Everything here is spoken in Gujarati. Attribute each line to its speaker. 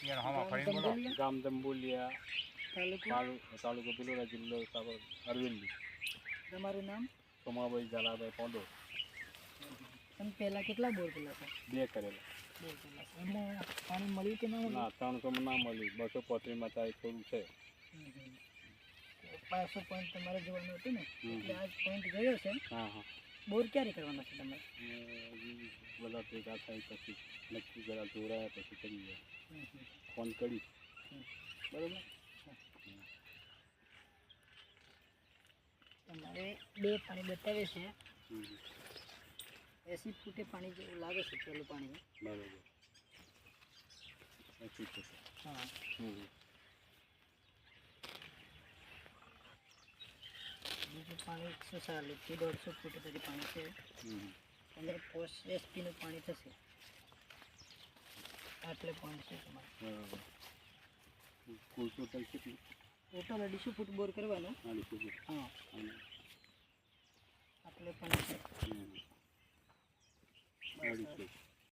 Speaker 1: ગામ દંબોલિયા, તાલુકો પિલોરા, જિલ્લો અરવલ્લી.
Speaker 2: તમારું નામ?
Speaker 1: સોમાભાઈ ઝાલાભાઈ પોંડો.
Speaker 2: તમે પહેલાં કેટલા બોર કરેલા હતા?
Speaker 1: 2 કરેલા.
Speaker 2: એમાં પાણી મળ્યું કે ના?
Speaker 1: 300 ના મળ્યું, 235 માં થાય થોડું છે.
Speaker 2: 500 પોઈન્ટ તમારે જોવાનું હતું ને, એટલે આ પોઈન્ટ ગયો છે.
Speaker 1: હા.
Speaker 2: બોર ક્યારે કરવાનો છે તમારે?
Speaker 1: બધા ભેગા થાય પછી નક્કી કર્યા, જોડાયા પછી કરી ગયા. ફોન કરી બરાબર.
Speaker 2: તમારે 2 પાણી બતાવે છે, 80 ફૂટે પાણી જેવું લાગે છે પેલું પાણી.
Speaker 1: બરાબર.
Speaker 2: હા. બીજું પાણી 140 થી 150 ફૂટ સુધી પાણી છે. અંદર પોસ્ટ એસપીનું પાણી થશે. આટલે પોઈન્ટ છે તમારે.
Speaker 1: બરાબર. કુલ ટોટલ કેટલું?
Speaker 2: ટોટલ 250 ફૂટ બોર કરવાનો.
Speaker 1: 250 ફૂટ.
Speaker 2: હા. આટલે પાણી છે.
Speaker 1: 250.